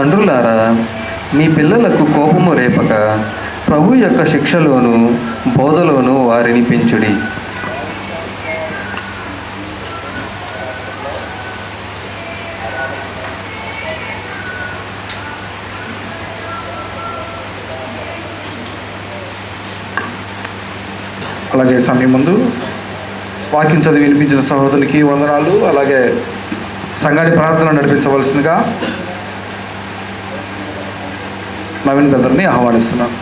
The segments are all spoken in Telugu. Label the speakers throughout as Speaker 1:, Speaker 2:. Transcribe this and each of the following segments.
Speaker 1: తండ్రులారా, మీ పిల్లలకు కోపము రేపక ప్రభు యొక్క శిక్షలోను బోధలోను వారిని పెంచుడి.
Speaker 2: అలాగే సమయం ముందు వాక్యం చదివి వినిపించిన సహోదరునికి వందనాలు. అలాగే సంఘాన్ని ప్రార్థన నడిపించవలసిందిగా నవీన్ బ్రదర్ని ఆహ్వానిస్తున్నాను.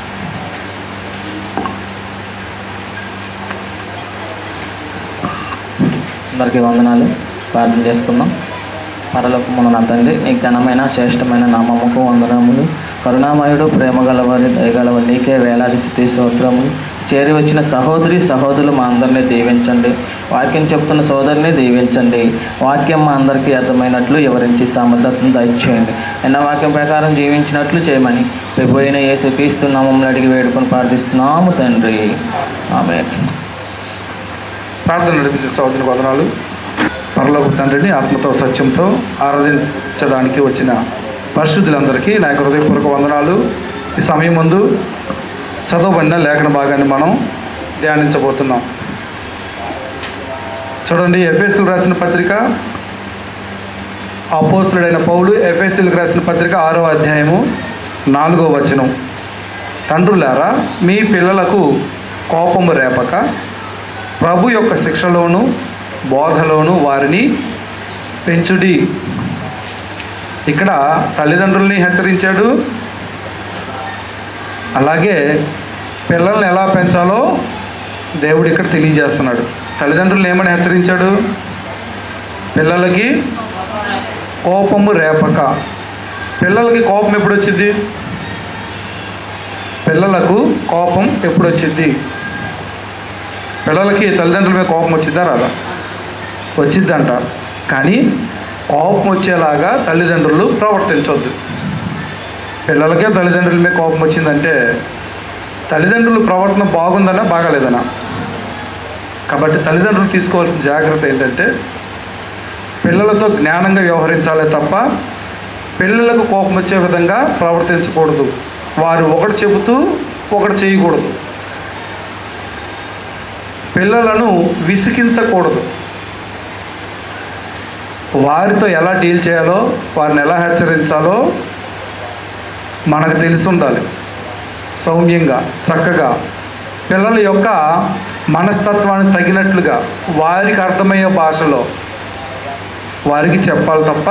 Speaker 3: అందరికీ వందనాలు. ప్రార్థన చేసుకుందాం. పరలోకమున నా తండ్రి, నీ ఘనమైన శ్రేష్టమైన నామముకు వందనములు. కరుణామయుడు, ప్రేమగలవారి, దయగలవారి, నీకే వేలాది స్తుతి స్తోత్రములు. చేరి వచ్చిన సహోదరులు మా అందరినీ దీవించండి. వాక్యం చెప్తున్న సోదరిని దీవించండి. వాక్యం మా అందరికీ అర్థమైనట్లు వివరించి సామర్థ్యతను దయచేయండి. ఎన్న వాక్యం ప్రకారం జీవించినట్లు చేయమని ప్రభు అయిన యేసుక్రీస్తు నామములో అడిగి వేడుకొని ప్రార్థిస్తున్నాము తండ్రి, ఆమేన్.
Speaker 2: ప్రార్థన నడిపించే సహోదరునికి వందనాలు. పరలోక తండ్రిని ఆత్మతో సత్యంతో ఆరాధించడానికి వచ్చిన పరిశుద్ధులందరికీ నా యొక్క హృదయపూర్వక వందనాలు. ఈ సమయం ముందు చదవబడిన లేఖన భాగాన్ని మనం ధ్యానించబోతున్నాం. చూడండి, ఎఫెసీయులకు రాసిన పత్రిక, అపోస్తలుడైన పౌలు ఎఫెసీయులకు రాసిన పత్రిక 6వ అధ్యాయము 4వ వచనం. తండ్రులారా, మీ పిల్లలకు కోపము రేపక ప్రభు యొక్క శిక్షలోను బోధలోను వారిని పెంచుడి. ఇక్కడ తల్లిదండ్రుల్ని హెచ్చరించాడు. అలాగే పిల్లల్ని ఎలా పెంచాలో దేవుడు ఇక్కడ తెలియజేస్తున్నాడు. తల్లిదండ్రులు ఏమని హెచ్చరించాడు? పిల్లలకి కోపము రేపక. పిల్లలకి కోపం ఎప్పుడు వచ్చింది? పిల్లలకు కోపం ఎప్పుడు వచ్చింది? పిల్లలకి తల్లిదండ్రుల మీద కోపం వచ్చిద్దా రాదా? వచ్చిద్దంట. కానీ కోపం వచ్చేలాగా తల్లిదండ్రులు ప్రవర్తించొద్దు. పిల్లలకే తల్లిదండ్రుల మీద కోపం వచ్చిందంటే తల్లిదండ్రుల ప్రవర్తన బాగుందనా బాగాలేదనా? కాబట్టి తల్లిదండ్రులు తీసుకోవాల్సిన జాగ్రత్త ఏంటంటే పిల్లలతో జ్ఞానంగా వ్యవహరించాలే తప్ప పిల్లలకు కోపం వచ్చే విధంగా ప్రవర్తించకూడదు. వారు ఒకటి చెబుతూ ఒకటి చేయకూడదు. పిల్లలను విసిగించకూడదు. వారితో ఎలా డీల్ చేయాలో, వారిని ఎలా హెచ్చరించాలో మనకు తెలిసి ఉండాలి. సౌమ్యంగా, చక్కగా, పిల్లల యొక్క మనస్తత్వానికి తగినట్లుగా వారికి అర్థమయ్యే భాషలో వారికి చెప్పాలి తప్ప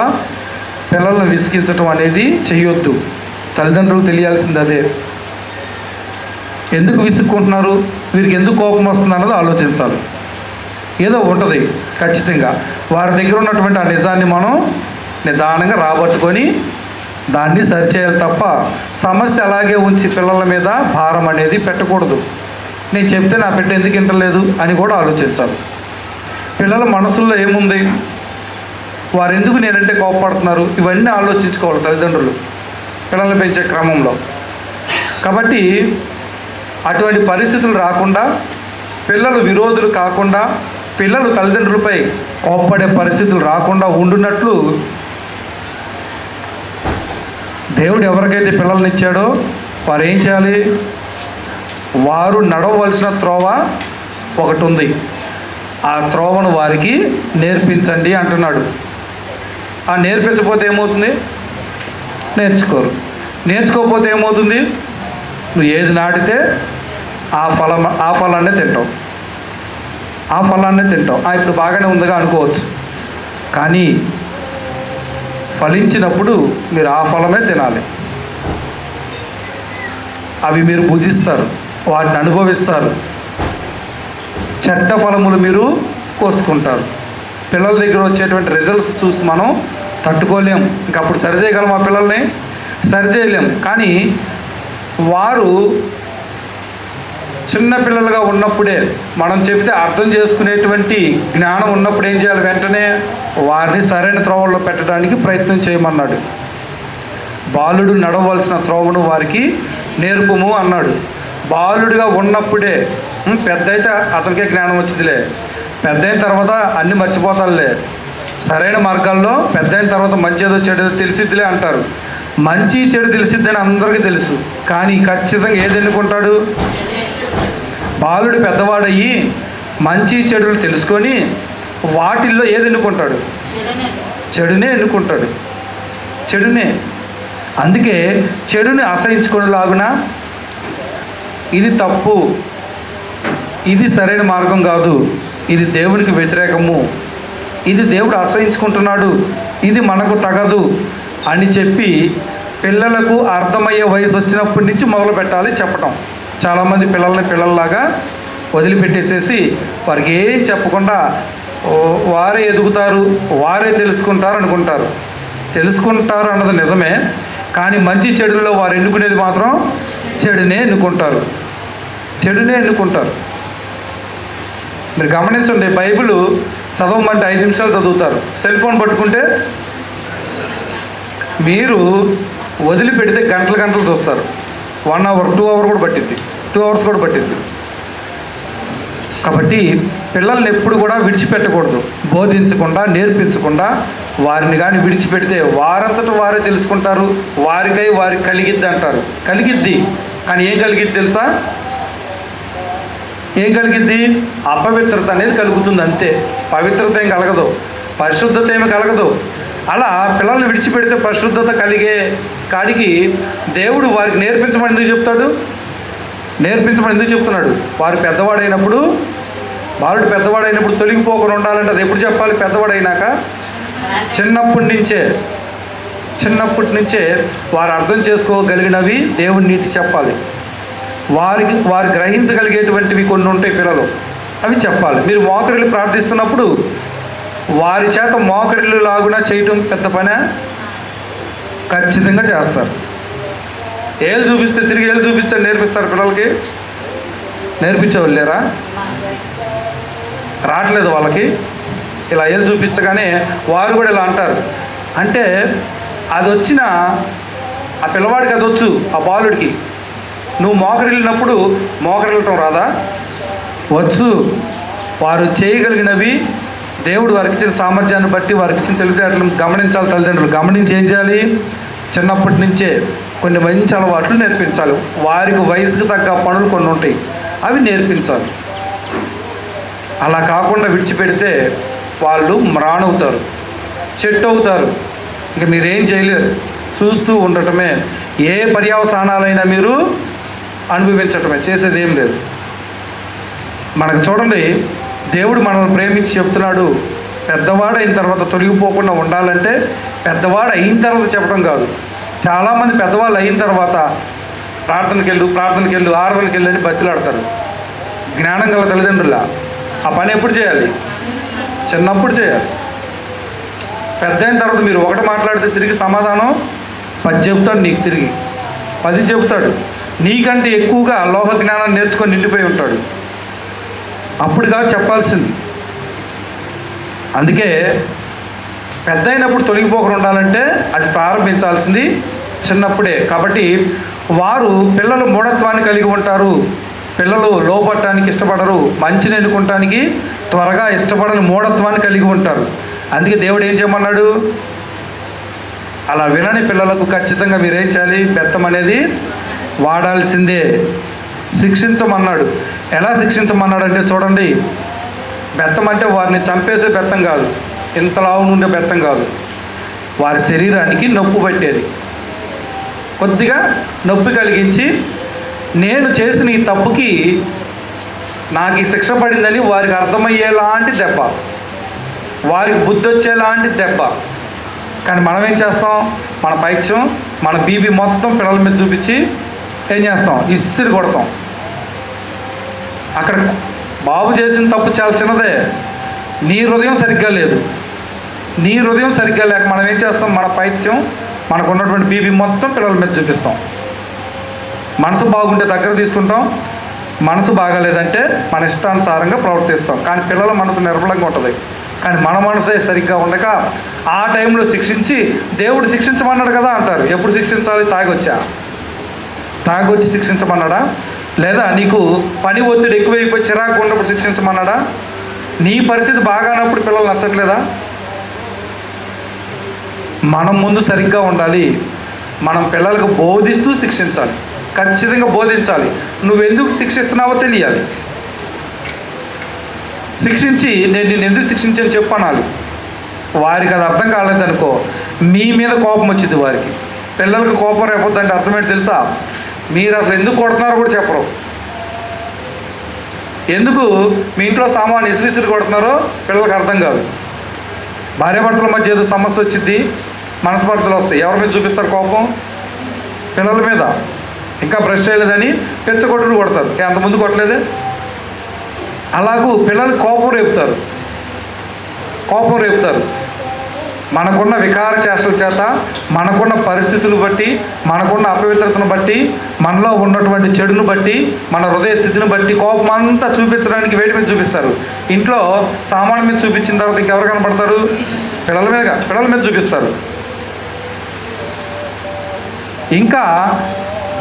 Speaker 2: పిల్లలను విసిగించటం అనేది చెయ్యొద్దు. తల్లిదండ్రులు తెలియాల్సింది అదే. ఎందుకు విసుక్కుంటున్నారు, వీరికి ఎందుకు కోపం వస్తుంది అన్నది ఆలోచించాలి. ఏదో ఉంటుంది ఖచ్చితంగా. వారి దగ్గర ఉన్నటువంటి ఆ నిజాన్ని మనం నిదానంగా రాబట్టుకొని దాన్ని సరిచేయాలి తప్ప సమస్య అలాగే ఉంచి పిల్లల మీద భారం అనేది పెట్టకూడదు. నేను చెప్తే నా బిడ్డ ఎందుకు వింటలేదు అని కూడా ఆలోచించాలి. పిల్లల మనసుల్లో ఏముంది, వారు ఎందుకు నేనంటే కోపపడుతున్నారు, ఇవన్నీ ఆలోచించుకోవాలి తల్లిదండ్రులు పిల్లల్ని పెంచే క్రమంలో. కాబట్టి అటువంటి పరిస్థితులు రాకుండా, పిల్లలు విరోధులు కాకుండా, పిల్లలు తల్లిదండ్రులపై కోప్పడే పరిస్థితులు రాకుండా ఉండున్నట్లు దేవుడు ఎవరికైతే పిల్లల్ని ఇచ్చాడో వారు ఏం చేయాలి? వారు నడవవలసిన త్రోవ ఒకటి ఉంది. ఆ త్రోవను వారికి నేర్పించండి అంటున్నాడు. ఆ నేర్పించకపోతే ఏమవుతుంది? నేర్చుకోరు. నేర్చుకోకపోతే ఏమవుతుంది? నువ్వు ఏది నాటితే ఆ ఫలాన్నే తింటావు. ఇప్పుడు బాగానే ఉందిగా అనుకోవచ్చు, కానీ ఫలించినప్పుడు మీరు ఆ ఫలమే తినాలి. అవి మీరు భుజిస్తారు, వాటిని అనుభవిస్తారు. చెడ్డ ఫలములు మీరు కోసుకుంటారు. పిల్లల దగ్గర వచ్చేటువంటి రిజల్ట్స్ చూసి మనం తట్టుకోలేం. ఇంకప్పుడు సరిచేయగలం, ఆ పిల్లల్ని సరిచేయలేం. కానీ వారు చిన్న పిల్లలుగా ఉన్నప్పుడే మనం చెప్తే అర్థం చేసుకునేటువంటి జ్ఞానం ఉన్నప్పుడు ఏం చేయాలి? వెంటనే వారిని సరైన త్రోవల్లో పెట్టడానికి ప్రయత్నం చేయమన్నాడు. బాలుడు నడవలసిన త్రోవను వారికి నేర్పుము అన్నాడు. బాలుడిగా ఉన్నప్పుడే, పెద్ద అయితే అతనికే జ్ఞానం వచ్చిందిలే, పెద్ద అయిన తర్వాత అన్నీ మర్చిపోతారులే, సరైన మార్గాల్లో పెద్ద అయిన తర్వాత మంచి ఏదో చెడు తెలిసిద్దిలే అంటారు. మంచి చెడు తెలిసిద్దని అందరికీ తెలుసు, కానీ ఖచ్చితంగా ఏది ఎన్నుకుంటాడు? బాలుడు పెద్దవాడయ్యి మంచి చెడులు తెలుసుకొని వాటిల్లో ఏది ఎన్నుకుంటాడు? చెడునే ఎన్నుకుంటాడు, చెడునే. అందుకే చెడుని అసహించుకునేలాగున ఇది తప్పు, ఇది సరైన మార్గం కాదు, ఇది దేవునికి వ్యతిరేకము, ఇది దేవుడు అసహించుకుంటున్నాడు, ఇది మనకు తగదు అని చెప్పి పిల్లలకు అర్థమయ్యే వయసు వచ్చినప్పటి నుంచి మొదలు పెట్టాలి చెప్పటం. చాలామంది పిల్లల్ని పిల్లల్లాగా వదిలిపెట్టేసేసి వారికి ఏం చెప్పకుండా వారే ఎదుగుతారు, వారే తెలుసుకుంటారు అనుకుంటారు. తెలుసుకుంటారు అన్నది నిజమే, కానీ మంచి చెడుల్లో వారు ఎన్నుకునేది మాత్రం చెడునే ఎన్నుకుంటారు, చెడునే ఎన్నుకుంటారు. మీరు గమనించండి, బైబిల్ చదవమంటే 5 నిమిషాలు చదువుతారు. సెల్ ఫోన్ పట్టుకుంటే మీరు వదిలిపెడితే గంటలు గంటలు చూస్తారు. 1 అవర్ 2 అవర్ కూడా పట్టిద్ది, 2 అవర్స్ కూడా పట్టిద్ది. కాబట్టి పిల్లల్ని ఎప్పుడు కూడా విడిచిపెట్టకూడదు. బోధించకుండా, నేర్పించకుండా వారిని కానీ విడిచిపెడితే వారంతట వారే తెలుసుకుంటారు. వారికి కలిగిద్ది అంటారు. కలిగిద్ది, కానీ ఏం కలిగిద్ది తెలుసా? ఏం కలిగిద్ది? అపవిత్రత అనేది కలుగుతుంది అంతే. పవిత్రత ఏం కలగదు, పరిశుద్ధత ఏమి కలగదు. అలా పిల్లల్ని విడిచిపెడితే పరిశుద్ధత కలిగే కాడికి దేవుడు వారికి నేర్పించమని ఎందుకు చెప్తాడు? నేర్పించమని ఎందుకు చెప్తున్నాడు? వారు పెద్దవాడైనప్పుడు, బాలుడు పెద్దవాడైనప్పుడు తొలగిపోకుండా ఉండాలంటే అది ఎప్పుడు చెప్పాలి? పెద్దవాడైనాక. చిన్నప్పటి నుంచే వారు అర్థం చేసుకోగలిగినవి దేవుని నీతి చెప్పాలి. వారు గ్రహించగలిగేటువంటివి కొన్ని ఉంటాయి పిల్లలు, అవి చెప్పాలి. మీరు మోకరిల్లు ప్రార్థిస్తున్నప్పుడు వారి చేత మోకరిల్లు లాగునా చేయటం పెద్ద పనే? ఖచ్చితంగా చేస్తారు. ఏళ్ళు చూపిస్తే తిరిగి ఏళ్ళు చూపించని నేర్పిస్తారు పిల్లలకి. నేర్పించేవాళ్ళు లేరా? రావట్లేదు వాళ్ళకి. ఇలా ఏళ్ళు చూపించగానే వారు కూడా ఇలా అంటారు. అంటే అది వచ్చిన ఆ పిల్లవాడికి అది వచ్చు, ఆ బాలుడికి. నువ్వు మోకరిల్లినప్పుడు మోకరిల్లటం రాదా? వచ్చు. వారు చేయగలిగినవి దేవుడు వారికి ఇచ్చిన సామర్థ్యాన్ని బట్టి, వారికి ఇచ్చిన తెలివితేటలను గమనించాలి. తల్లిదండ్రులు గమనించి ఏం చేయాలి? చిన్నప్పటి నుంచే కొన్ని మంచి అలవాట్లు నేర్పించాలి. వారికి వయసుకు తగ్గ పనులు కొన్ని ఉంటాయి, అవి నేర్పించాలి. అలా కాకుండా విడిచిపెడితే వాళ్ళు మ్రాణవుతారు, చెట్టు అవుతారు. ఇంకా మీరేం చేయలేరు, చూస్తూ ఉండటమే. ఏ పర్యవసానాలైనా మీరు అనుభవించటమే, చేసేది ఏం లేదు. మనకు చూడండి, దేవుడు మనల్ని ప్రేమించి చెప్తున్నాడు, పెద్దవాడైన తర్వాత తొలగిపోకుండా ఉండాలంటే పెద్దవాడు అయిన తర్వాత చెప్పడం కాదు. చాలామంది పెద్దవాళ్ళు అయిన తర్వాత ప్రార్థనకి వెళ్ళు ఆరాధనకి వెళ్ళు అని బతిలాడతారు. జ్ఞానం గల తల్లిదండ్రుల ఆ పని ఎప్పుడు చేయాలి? చిన్నప్పుడు చేయాలి. పెద్ద అయిన తర్వాత మీరు ఒకటి మాట్లాడితే తిరిగి సమాధానం 10 చెబుతాడు, నీకు తిరిగి 10 చెబుతాడు. నీకంటే ఎక్కువగా లోహ జ్ఞానం నేర్చుకొని నిండిపోయి ఉంటాడు. అప్పుడుగా చెప్పాల్సింది. అందుకే పెద్ద అయినప్పుడు తొలగిపోకుండా ఉండాలంటే అది ప్రారంభించాల్సింది చిన్నప్పుడే. కాబట్టి పిల్లలు మూఢత్వాన్ని కలిగి ఉంటారు. పిల్లలు లోపడటానికి ఇష్టపడరు, మంచిని ఎన్నుకుంటానికి త్వరగా ఇష్టపడని మూఢత్వాన్ని కలిగి ఉంటారు. అందుకే దేవుడు ఏం చేయమన్నాడు? అలా వినని పిల్లలకు ఖచ్చితంగా మీరేం చేయాలి? బెత్తం అనేది వాడాల్సిందే. శిక్షించమన్నాడు. ఎలా శిక్షించమన్నాడు అంటే చూడండి, బెత్తం అంటే వారిని చంపేసే బెత్తం కాదు, ఇంతలావు నుండే బెత్తం కాదు. వారి శరీరానికి నొప్పి పట్టేది, కొద్దిగా నొప్పి కలిగించి నేను చేసిన ఈ తప్పుకి నాకు ఈ శిక్ష పడిందని వారికి అర్థమయ్యేలాంటి దెబ్బ, వారికి బుద్ధి వచ్చేలాంటి దెబ్బ. కానీ మనం ఏం చేస్తాం? మన పైత్యం, మన బీబీ మొత్తం పిల్లల మీద చూపించి ఏం చేస్తాం? ఇసిరి కొడతాం. అక్కడ బాబు చేసిన తప్పు చాలా చిన్నదే, నీ హృదయం సరిగ్గా లేదు. నీ హృదయం సరిగ్గా లేక మనం ఏం చేస్తాం? మన పైత్యం, మనకు ఉన్నటువంటి బీబీ మొత్తం పిల్లల మీద చూపిస్తాం. మనసు బాగుంటే దగ్గర తీసుకుంటాం, మనసు బాగాలేదంటే మన ఇష్టానుసారంగా ప్రవర్తిస్తాం. కానీ పిల్లల మనసు నిర్మలంగా ఉంటుంది. కానీ మన మనసే సరిగ్గా ఉండక ఆ టైంలో శిక్షించి, దేవుడు శిక్షించమన్నాడు కదా అంటారు. ఎప్పుడు శిక్షించాలి? తాగొచ్చి శిక్షించమన్నాడా? లేదా నీకు పని ఒత్తిడి ఎక్కువైపోయి చిరాకు ఉన్నప్పుడు శిక్షించమన్నాడా? నీ పరిస్థితి బాగానప్పుడు పిల్లలు నచ్చట్లేదా? మనం ముందు సరిగ్గా ఉండాలి. మనం పిల్లలకు బోధిస్తూ శిక్షించాలి, ఖచ్చితంగా బోధించాలి. నువ్వెందుకు శిక్షిస్తున్నావో తెలియాలి. శిక్షించి నేను నిన్ను ఎందుకు శిక్షించని చెప్పనాలి. వారికి అది అర్థం కాలేదనుకో మీ మీద కోపం వచ్చింది వారికి. పిల్లలకు కోపం రేపొద్దంటే అర్థం ఏంటి తెలుసా? మీరు అసలు ఎందుకు కొడుతున్నారో కూడా చెప్పరు. ఎందుకు మీ ఇంట్లో సామాను ఇసిరిసిరి కొడుతున్నారో పిల్లలకు అర్థం కాదు. భార్యాభర్తల మధ్య ఏదో సమస్య వచ్చింది, మనస్పర్ధలు వస్తాయి, ఎవరి మీద చూపిస్తారు కోపం? పిల్లల మీద. ఇంకా బ్రష్ చేయలేదని పెచ్చగొట్టుడు కొడతారు, అంతకుముందు కొట్టలేదే. అలాగూ పిల్లలు కోపం రేపుతారు. మనకున్న వికార చేష్టల చేత, మనకున్న పరిస్థితులు బట్టి, మనకున్న అపవిత్రతను బట్టి, మనలో ఉన్నటువంటి చెడును బట్టి, మన హృదయ స్థితిని బట్టి కోపం అంతా చూపించడానికి వేడి మీద చూపిస్తారు. ఇంట్లో సామాన్ మీద చూపించిన తర్వాత ఇంకెవరు కనపడతారు? పిల్లల మీద చూపిస్తారు. ఇంకా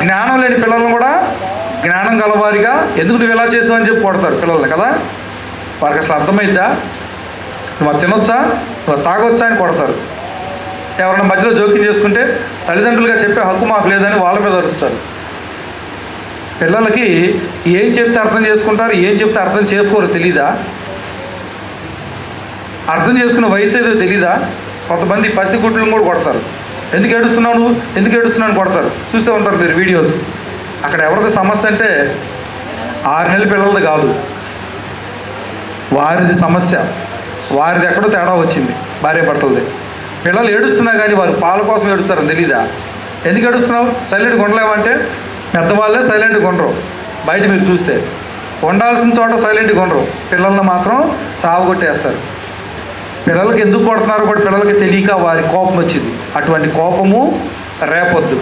Speaker 2: జ్ఞానం లేని పిల్లలను కూడా జ్ఞానం గలవారిగా ఎందుకు నువ్వు ఇలా చేసావు అని చెప్పి కొడతారు పిల్లల్ని కదా. వారికి అసలు అర్థమైద్దా? నువ్వు అది తినొచ్చా, నువ్వు తాగొచ్చా అని కొడతారు. ఎవరైనా మధ్యలో జోక్యం చేసుకుంటే తల్లిదండ్రులుగా చెప్పే హక్కు మాకు లేదని వాళ్ళ మీద అరుస్తారు. పిల్లలకి ఏం చెప్తే అర్థం చేసుకుంటారు, ఏం చెప్తే అర్థం చేసుకోరు తెలీదా? అర్థం చేసుకునే వయసు ఏదో తెలీదా? కొంతమంది పసిగుడ్లను కూడా కొడతారు. ఎందుకు ఏడుస్తున్నావు కొడతారు. చూస్తూ ఉంటారు మీరు వీడియోస్. అక్కడ ఎవరిది సమస్య అంటే 6 నెలల పిల్లలది కాదు, వారిది సమస్య. వారిది ఎక్కడో తేడా వచ్చింది, భార్యాభర్తలది. పిల్లలు ఏడుస్తున్నా కానీ వారు పాల కోసం ఏడుస్తారని తెలీదా? ఎందుకు ఏడుస్తున్నావు? సైలెంట్గా ఉండలేమంటే పెద్దవాళ్ళే సైలెంట్గా ఉండరు. బయట మీరు చూస్తే ఉండాల్సిన చోట సైలెంట్గా ఉండరు, పిల్లల్ని మాత్రం చావగొట్టేస్తారు. పిల్లలకి ఎందుకు కొడుతున్నారో కూడా పిల్లలకి తెలియక వారి కోపం వచ్చింది. అటువంటి కోపము రేపొద్దు.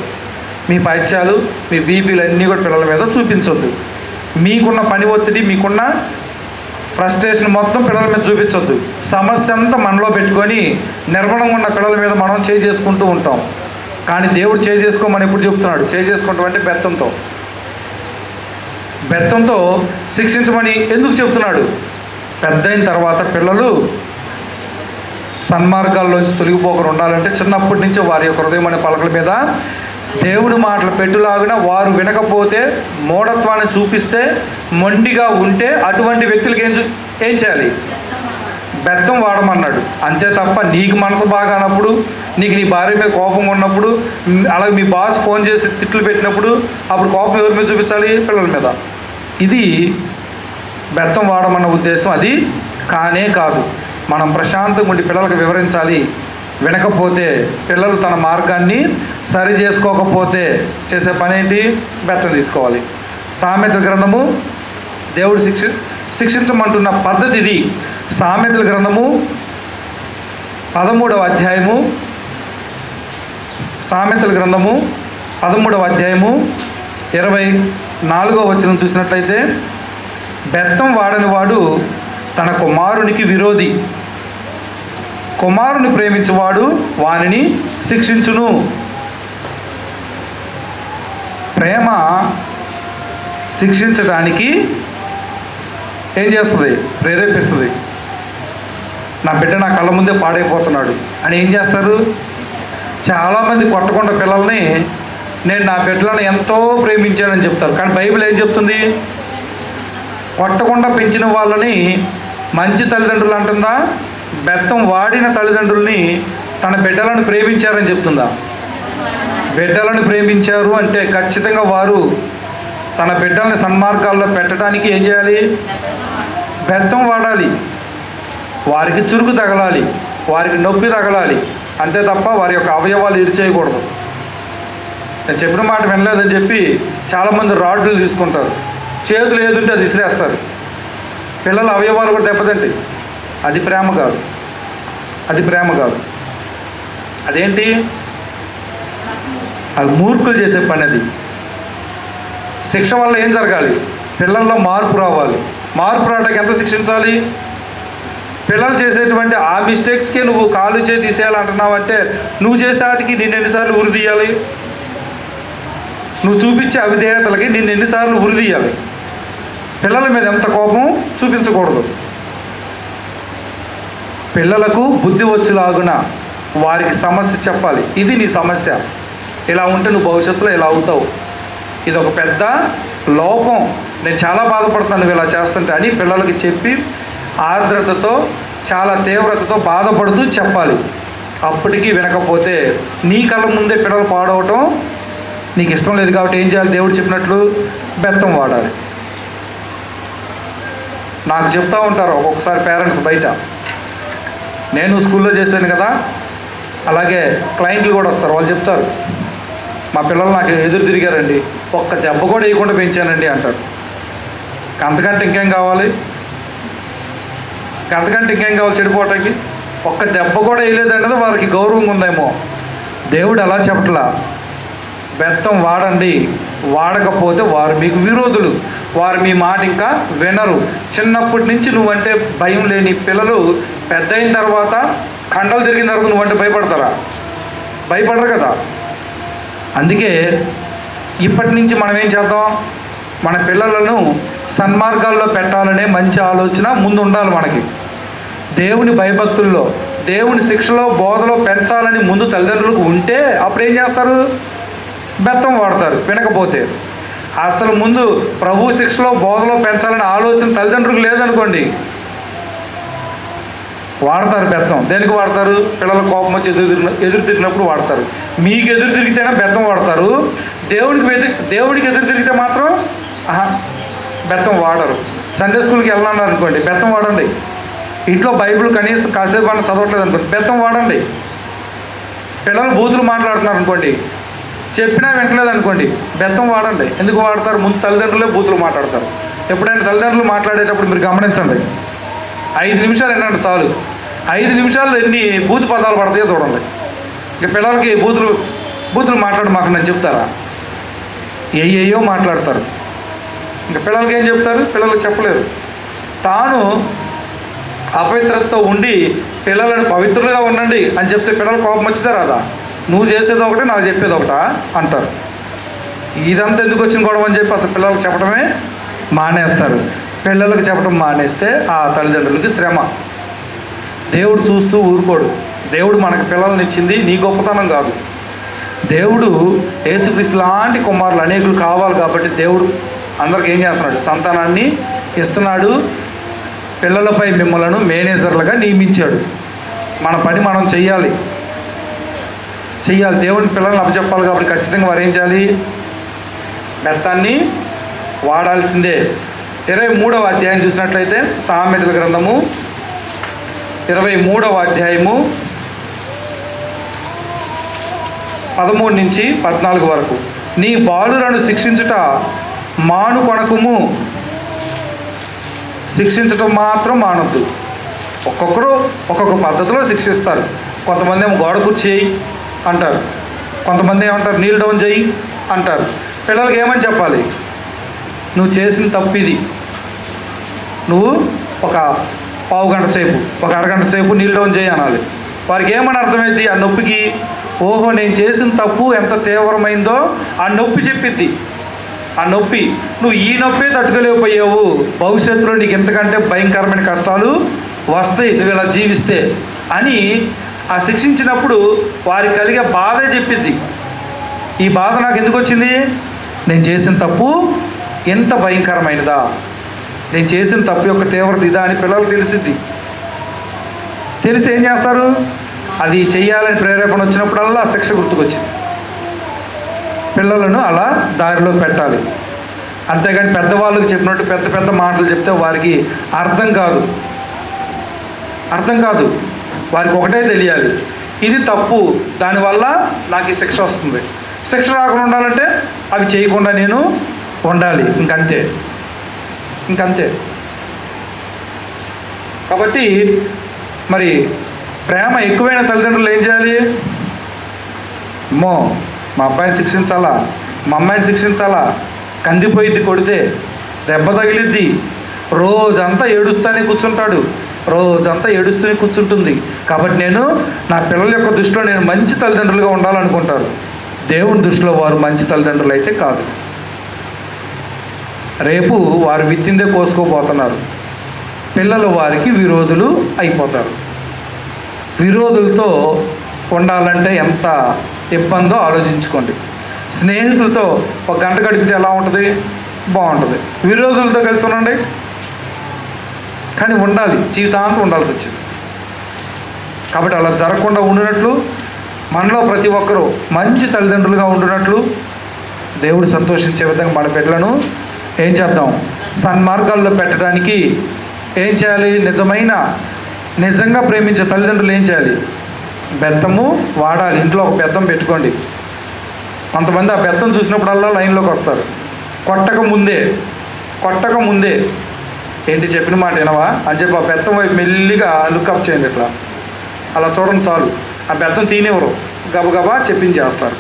Speaker 2: మీ పైత్యాలు, మీ బీపీలు అన్నీ కూడా పిల్లల మీద చూపించొద్దు. మీకున్న పని ఒత్తిడి, మీకున్న ఫ్రస్ట్రేషన్ మొత్తం పిల్లల మీద చూపించొద్దు. సమస్య అంతా మనలో పెట్టుకొని నిర్మలంగా ఉన్న పిల్లల మీద మనం చేసుకుంటూ ఉంటాం. కానీ దేవుడు చేసుకోమని ఎప్పుడు చెప్తున్నాడు? చేసుకుంటాం అంటే బెత్తంతో శిక్షించమని ఎందుకు చెప్తున్నాడు? పెద్దయిన తర్వాత పిల్లలు సన్మార్గాల్లోంచి తొలగిపోకుండా ఉండాలంటే చిన్నప్పటి నుంచే వారి యొక్క హృదయం అనే పలకల మీద దేవుడి మాటలు పెట్టులాగిన వారు వినకపోతే, మూఢత్వాన్ని చూపిస్తే, మొండిగా ఉంటే అటువంటి వ్యక్తులకి ఏం చేయాలి? బెత్తం వాడమన్నాడు. అంతే తప్ప నీకు మనసు బాగానప్పుడు, నీకు నీ భార్య మీద కోపంగా ఉన్నప్పుడు, అలాగే మీ బాస్ ఫోన్ చేసి తిట్లు పెట్టినప్పుడు అప్పుడు కోపం ఎవరి మీద చూపించాలి? పిల్లల మీద. ఇది బెత్తం వాడమన్న ఉద్దేశం అది కానే కాదు. మనం ప్రశాంతంగా ఉండి పిల్లలకు వివరించాలి. వినకపోతే, పిల్లలు తన మార్గాన్ని సరి చేసుకోకపోతే చేసే పని ఏంటి? బెత్తం తీసుకోవాలి. సామెతల గ్రంథము దేవుడు శిక్షించమంటున్న పద్ధతి ఇది. సామెతల గ్రంథము 13వ అధ్యాయము, సామెతల గ్రంథము 13వ అధ్యాయము 24వ వచనం చూసినట్లయితే, బెత్తం వాడని వాడు తన కుమారునికి విరోధి, కుమారుని ప్రేమించువాడు వానిని శిక్షించును. ప్రేమ శిక్షించడానికి ఏం చేస్తుంది? ప్రేరేపిస్తుంది. నా బిడ్డ నా కళ్ళ ముందే పాడైపోతున్నాడు అని ఏం చేస్తారు? చాలామంది కొట్టకుండా పిల్లల్ని నేను నా బిడ్డలను ఎంతో ప్రేమించానని చెప్తారు. కానీ బైబిల్ ఏం చెప్తుంది? కొట్టకుండా పెంచిన వాళ్ళని మంచి తల్లిదండ్రులు అంటుందా? బెత్తం వాడిన తల్లిదండ్రుల్ని తన బిడ్డలను ప్రేమించారని చెప్తుందా? బిడ్డలను ప్రేమించారు అంటే ఖచ్చితంగా వారు తన బిడ్డల్ని సన్మార్గాల్లో పెట్టడానికి ఏం చేయాలి? బెత్తం వాడాలి. వారికి చురుకు తగలాలి, వారికి నొప్పి తగలాలి. అంతే తప్ప వారి యొక్క అవయవాలు ఇరిచేయకూడదు. నేను చెప్పిన మాట వినలేదని చెప్పి చాలామంది రాడ్లు తీసుకుంటారు, చేతులు ఏదుంటే అది విసిరేస్తారు. పిల్లల అవయవాలు కూడా దెబ్బతింటాయి. అది ప్రేమ కాదు. అదేంటి? అది మూర్ఖులు చేసే పని. అది శిక్ష వల్ల ఏం జరగాలి? పిల్లల్లో మార్పు రావాలి. మార్పు రావడానికి ఎంత శిక్షించాలి? పిల్లలు చేసేటువంటి ఆ మిస్టేక్స్కే నువ్వు కాలు చేయి తీసేయాలంటున్నావంటే నువ్వు చేసే వాటికి నిన్ను ఎన్నిసార్లు ఉరి తీయాలి? నువ్వు చూపించే అవిధేయతలకి నిన్ను ఎన్నిసార్లు ఉరి తీయాలి? పిల్లల మీద ఎంత కోపం చూపించకూడదు. పిల్లలకు బుద్ధి వచ్చేలాగున వారికి సమస్య చెప్పాలి. ఇది నీ సమస్య, ఇలా ఉంటే నువ్వు భవిష్యత్తులో ఇలా అవుతావు, ఇది ఒక పెద్ద లోపం, నేను చాలా బాధపడుతున్నాను నువ్వు ఇలా చేస్తుంటే అని పిల్లలకి చెప్పి ఆర్ద్రతతో చాలా తీవ్రతతో బాధపడుతూ చెప్పాలి. అప్పటికీ వినకపోతే నీ కళ్ళ ముందే పిల్లలు పాడవటం నీకు ఇష్టం లేదు. కాబట్టి ఏం చేయాలి? దేవుడు చెప్పినట్లు బెత్తం వాడాలి. నాకు చెప్తూ ఉంటారు ఒక్కొక్కసారి పేరెంట్స్ బయట, నేను స్కూల్లో చేశాను కదా, అలాగే క్లయింట్లు కూడా వస్తారు, వాళ్ళు చెప్తారు మా పిల్లలు నాకు ఎదురు తిరిగారండి, ఒక్క దెబ్బ కూడా వేయకుండా పెంచానండి అంటారు. అంతకంటే ఇంకేం కావాలి? అంతకంటే ఇంకేం కావాలి చెడిపోవటానికి? ఒక్క దెబ్బ కూడా వేయలేదన్నది వారికి గౌరవం ఉందేమో. దేవుడు అలా చెప్పట్లా, బెత్తం వాడండి, వాడకపోతే వారు మీకు విరోధులు, వారు మీ మాట ఇంకా వినరు. చిన్నప్పటి నుంచి నువ్వంటే భయం లేని పిల్లలు పెద్ద అయిన తర్వాత కండలు తిరిగిన తర్వాత నువ్వంటే భయపడతారా? భయపడరు కదా. అందుకే ఇప్పటి నుంచి మనం ఏం చేద్దాం, మన పిల్లలను సన్మార్గాల్లో పెట్టాలనే మంచి ఆలోచన ముందు ఉండాలి మనకి. దేవుని భయభక్తుల్లో, దేవుని శిక్షలో, బోధలో పెంచాలని ముందు తల్లిదండ్రులకు ఉంటే అప్పుడు ఏం చేస్తారు? బెత్తం వాడతారు. వినకపోతే అసలు ముందు ప్రభు శిక్షలో, బోధలో పెంచాలని ఆలోచన తల్లిదండ్రులకు లేదనుకోండి, వాడతారు బెత్తం. దేనికి వాడతారు? పిల్లల కోపం వచ్చి ఎదురు తిరిగినప్పుడు వాడతారు. మీకు ఎదురు తిరిగితేనే బెత్తం వాడతారు. దేవుడికి ఎదురు తిరిగితే మాత్రం బెత్తం వాడరు. సండే స్కూల్కి వెళ్ళన్నారు అనుకోండి, బెత్తం వాడండి. ఇంట్లో బైబిల్ కనీసం కాసేపు అన్న చదవట్లేదు అనుకోండి, బెత్తం వాడండి. పిల్లలు బూతులు మాట్లాడుతున్నారు అనుకోండి, చెప్పినా వింటలేదు అనుకోండి, బెత్తం వాడండి. ఎందుకు వాడతారు? ముందు తల్లిదండ్రులే బూతులు మాట్లాడతారు. ఎప్పుడైనా తల్లిదండ్రులు మాట్లాడేటప్పుడు మీరు గమనించండి, 5 నిమిషాలు వినండి చాలు. 5 నిమిషాల్లో ఎన్ని బూతు పదాలు పడతాయో చూడండి. ఇక పిల్లలకి బూతులు మాట్లాడమాకండి అని చెప్తారా? ఏయో మాట్లాడతారు. ఇంకా పిల్లలకి ఏం చెప్తారు? పిల్లలకు చెప్పలేరు. తాను అపవిత్రతతో ఉండి పిల్లలను పవిత్రులుగా ఉండండి అని చెప్తే పిల్లలు కోపం వచ్చిందా రాదా? నువ్వు చేసేది ఒకటి, నాకు చెప్పేది ఒకటా అంటారు. ఇదంతా ఎందుకు వచ్చిన గొడవ అని చెప్పి అసలు పిల్లలకు చెప్పడమే మానేస్తారు. పిల్లలకు చెప్పడం మానేస్తే ఆ తల్లిదండ్రులకి శ్రమ. దేవుడు చూస్తూ ఊరుకోడు. దేవుడు మనకు పిల్లల్ని ఇచ్చింది నీ గొప్పతనం కాదు. దేవుడు యేసుక్రీస్తు లాంటి కుమారులు అనేకులు కావాలి కాబట్టి దేవుడు అందరికి ఏం చేస్తున్నాడు? సంతానాన్ని ఇస్తున్నాడు. పిల్లలపై మిమ్మలను మేనేజర్లుగా నియమించాడు. మన పని మనం చెయ్యాలి. దేవుని పిల్లల్ని అప్పచెప్పాలి కాబట్టి ఖచ్చితంగా వారు ఏం చేయాలి? బెత్తాన్ని వాడాల్సిందే. 23వ అధ్యాయం చూసినట్లయితే సామెతల గ్రంథము 23వ అధ్యాయము 13 నుంచి 14 వరకు. నీ బాలులను శిక్షించుట మానుకొనకుము, శిక్షించటం మాత్రం మానొద్దు. ఒక్కొక్కరు ఒక్కొక్క పద్ధతిలో శిక్షిస్తారు. కొంతమంది ఏమో గోడ కూర్చేయి అంటారు, కొంతమంది ఏమంటారు నీల్ డౌన్ చేయి అంటారు. పిల్లలకి ఏమని చెప్పాలి? నువ్వు చేసిన తప్పు ఇది, నువ్వు ఒక పావు గంట సేపు, ఒక అరగంట సేపు నీల్ డౌన్ చేయి అనాలి. వారికి ఏమని అర్థమైంది? ఆ నొప్పికి ఓహో నేను చేసిన తప్పు ఎంత తీవ్రమైందో ఆ నొప్పి చెప్పిద్ది. ఆ నొప్పి నువ్వు ఈ నొప్పే తట్టుకోలేకపోయావు, భవిష్యత్తులో నీకు ఎంతకంటే భయంకరమైన కష్టాలు వస్తాయి నువ్వు ఇలా జీవిస్తే అని ఆ శిక్షించినప్పుడు వారికి కలిగే బాధే చెప్పిద్ది. ఈ బాధ నాకు ఎందుకు వచ్చింది? నేను చేసిన తప్పు ఎంత భయంకరమైనదా, నేను చేసిన తప్పు యొక్క తీవ్రత ఇదా అని పిల్లలకు తెలిసిద్ది. తెలిసి ఏం చేస్తారు? అది చెయ్యాలని ప్రేరేపణ వచ్చినప్పుడల్లా శిక్ష గుర్తుకొచ్చింది. పిల్లలను అలా దారిలో పెట్టాలి. అంతేగాని పెద్దవాళ్ళకి చెప్పినట్టు పెద్ద పెద్ద మాటలు చెప్తే వారికి అర్థం కాదు. వారికి ఒకటే తెలియాలి, ఇది తప్పు, దానివల్ల నాకు ఈ శిక్ష వస్తుంది. శిక్ష రాకుండా ఉండాలంటే అవి చేయకుండా నేను ఉండాలి. ఇంకంతే. కాబట్టి మరి ప్రేమ ఎక్కువైన తల్లిదండ్రులు ఏం చేయాలి? అమ్మో మా అబ్బాయిని శిక్షించాలా, మా అమ్మాయిని శిక్షించాలా, కందిపోయిద్ది కొడితే, దెబ్బ తగిలిద్ది, రోజంతా ఏడుస్తూనే కూర్చుంటుంది. కాబట్టి నేను నా పిల్లల యొక్క దృష్టిలో నేను మంచి తల్లిదండ్రులుగా ఉండాలనుకుంటారు. దేవుని దృష్టిలో వారు మంచి తల్లిదండ్రులు అయితే కాదు. రేపు వారు విత్తిందే కోసుకోబోతున్నారు. పిల్లలు వారికి విరోధులు అయిపోతారు. విరోధులతో ఉండాలంటే ఎంత ఇబ్బందో ఆలోచించుకోండి. స్నేహితులతో ఒక గంట గడిపితే ఎలా ఉంటుంది? బాగుంటుంది. విరోధులతో కలిసి ఉండండి, కానీ ఉండాలి, జీవితాంతం ఉండాల్సి వచ్చింది. కాబట్టి అలా జరగకుండా ఉండినట్లు, మనలో ప్రతి ఒక్కరూ మంచి తల్లిదండ్రులుగా ఉండినట్లు, దేవుడు సంతోషించే విధంగా మన బిడ్డలను ఏం చేద్దాం? సన్మార్గాల్లో పెట్టడానికి ఏం చేయాలి? నిజంగా ప్రేమించే తల్లిదండ్రులు ఏం చేయాలి? బెత్తము వాడాలి. ఇంట్లో ఒక బెత్తం పెట్టుకోండి. కొంతమంది ఆ బెత్తం చూసినప్పుడల్లా లైన్లోకి వస్తారు. కొట్టక ముందే ఏంటి చెప్పిన మాట వినవా అని చెప్పి ఆ బెత్తం వైపు మెల్లిగా లుక్అప్ చేయండి. ఇట్లా అలా చూడండి చాలు, ఆ బెత్తం తీనివ్వరు, గబగబా చెప్పించేస్తారు.